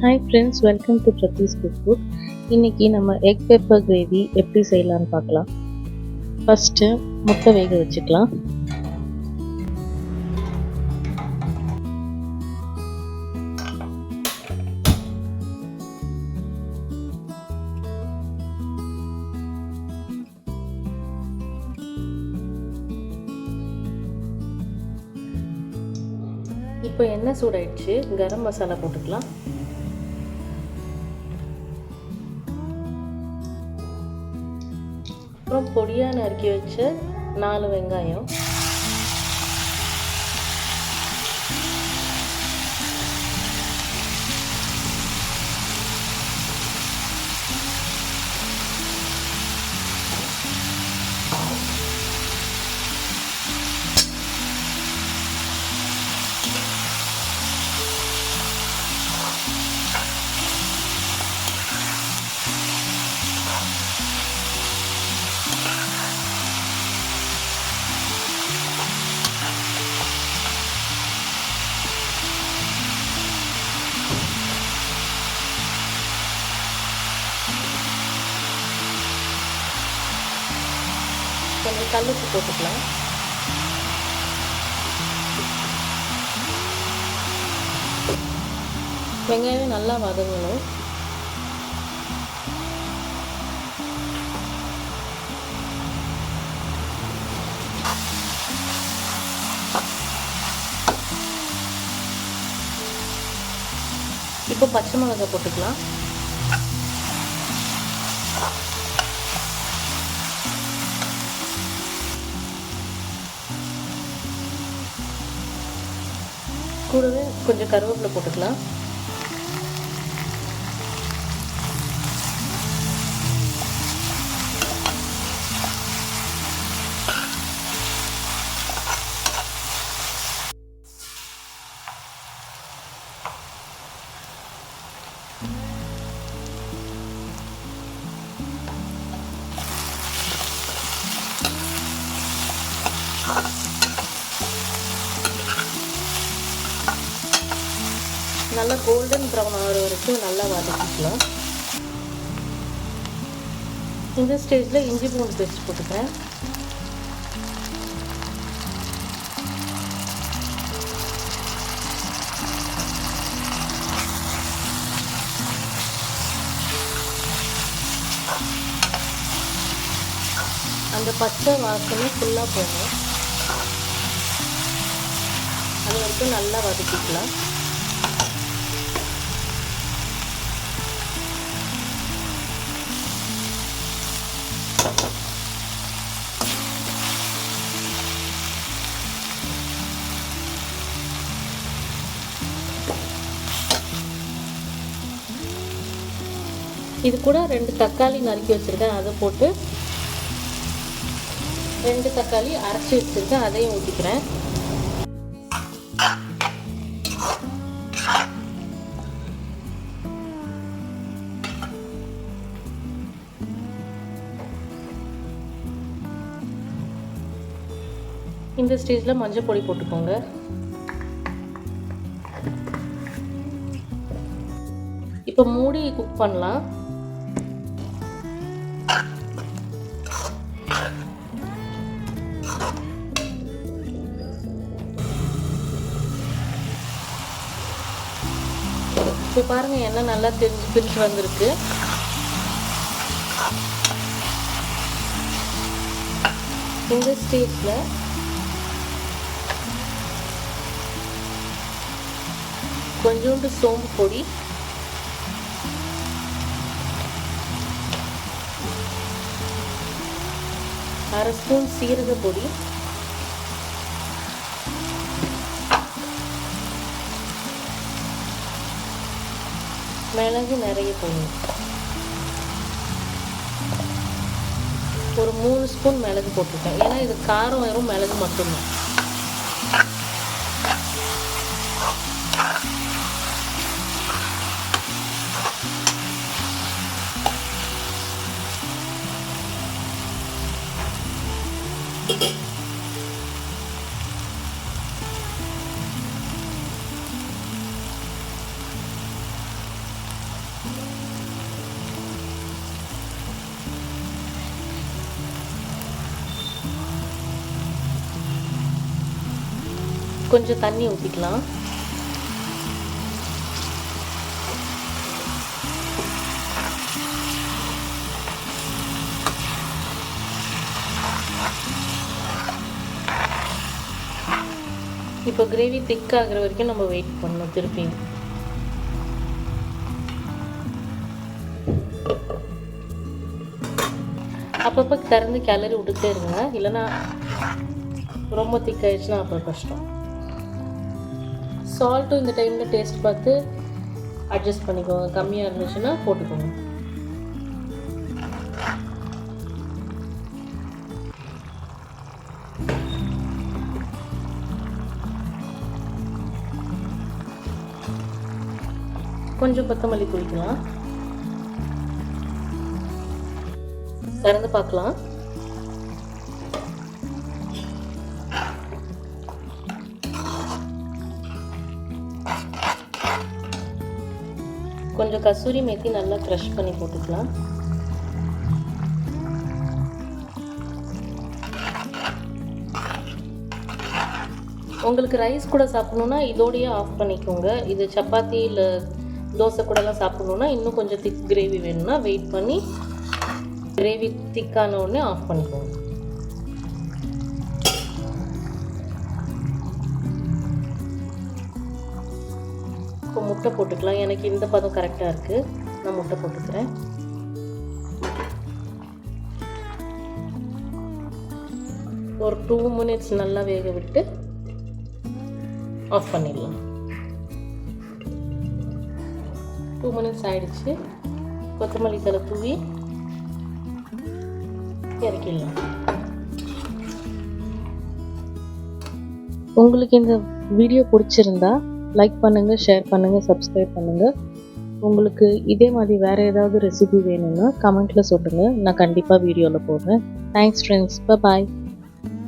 Hi friends, welcome to Pradeesh cook book. இன்றைக்கி நம்ம egg pepper gravy எப்படி செய்யலான்னு பார்க்கலாம். ஃபஸ்ட்டு முட்டை வேக வச்சுக்கலாம். இப்போ எண்ணெய் சூடாயிடுச்சு, கரம் மசாலா போட்டுக்கலாம். அப்புறம் பொடியாக நறுக்கி வச்ச 4 வெங்காயம், கொஞ்சம் கல்லுப்பு போட்டுக்கலாம். வெங்காயம் நல்லா வதங்கணும். இப்போ பச்சை மிளகாய் போட்டுக்கலாம். கூடவே கொஞ்சம் கருவேப்பிலை போட்டுக்கலாம். நல்லா கோல்டன் ப்ரௌன் ஆகிற வரைக்கும் நல்லா வதக்கிக்கலாம். இந்த ஸ்டேஜில் இஞ்சி பூண்டு பேஸ்ட் போட்டுக்கிறேன். அந்த பச்சை வாசனை ஃபுல்லாக போகணும், அது வரைக்கும் நல்லா வதக்கிக்கலாம். இது கூட 2 தக்காளி நறுக்கி வச்சுருக்கேன், அதை போட்டு 2 தக்காளி அரைச்சி வச்சுருக்கேன், அதையும் ஊற்றிக்கிறேன். இந்த ஸ்டேஜில் மஞ்சள் பொடி போட்டுக்கோங்க. இப்போ மூடி குக் பண்ணலாம். இப்போ பாருங்கள், எண்ணெய் நல்லா பிரிஞ்சு வந்திருக்கு. இந்த ஸ்டேஜில் கொஞ்சோண்டு சோம்பு பொடி, அரை ஸ்பூன் சீரக பொடி, மிளகு நிறைய போடணும். ஒரு 3 ஸ்பூன் மிளகு போட்டுருக்கேன், ஏன்னா இது காரம் வெறும் மிளகு மட்டும்தான். கொஞ்சம் தண்ணி ஊற்றிக்கலாம். இப்போ கிரேவி திக் ஆகிற வரைக்கும் நம்ம வெயிட் பண்ணணும். திருப்பி அப்பப்போ திறந்து கிளறி விட்டுட்டே இருங்க, இல்லைன்னா ரொம்ப திக் ஆயிடுச்சுன்னா அப்புறம் கஷ்டம். சால்ட்டும் இந்த டைமில் டேஸ்ட் பார்த்து அட்ஜஸ்ட் பண்ணிக்கோங்க. கம்மியாக இருந்துச்சுன்னா போட்டுக்கோங்க. கொஞ்சம் கொத்தமல்லி தூவிக்கலாம். திறந்து பார்க்கலாம். கொஞ்சம் கசூரி மேத்தி நல்லா க்ரஷ் பண்ணி போட்டுக்கலாம். உங்களுக்கு ரைஸ் கூட சாப்பிடணுன்னா இதோடையே ஆஃப் பண்ணிக்கோங்க. இது சப்பாத்தி இல்லை தோசை கூடலாம் சாப்பிடணுன்னா இன்னும் கொஞ்சம் திக் கிரேவி வேணும்னா வெயிட் பண்ணி கிரேவி திக்கான உடனே ஆஃப் பண்ணிக்கோங்க. இப்போ முட்டை போட்டுக்கலாம். எனக்கு இந்த பதம் கரெக்டாக இருக்குது, நான் முட்டை போட்டுக்கிறேன். ஒரு 2 மினிட்ஸ் நல்லா வேக விட்டு ஆஃப் பண்ணிடலாம். 2 மினிட்ஸ் ஆயிடுச்சு. கொத்தமல்லி தழை தூவி இறக்கிடலாம். உங்களுக்கு இந்த வீடியோ பிடிச்சிருந்தா லைக் பண்ணுங்கள், ஷேர் பண்ணுங்கள், சப்ஸ்கிரைப் பண்ணுங்கள். உங்களுக்கு இதே மாதிரி வேறு ஏதாவது ரெசிபி வேணும்னா கமெண்ட்டில் சொல்லுங்கள், நான் கண்டிப்பாக வீடியோவில் போடுறேன். தேங்க்ஸ் ஃப்ரெண்ட்ஸ், பாய்.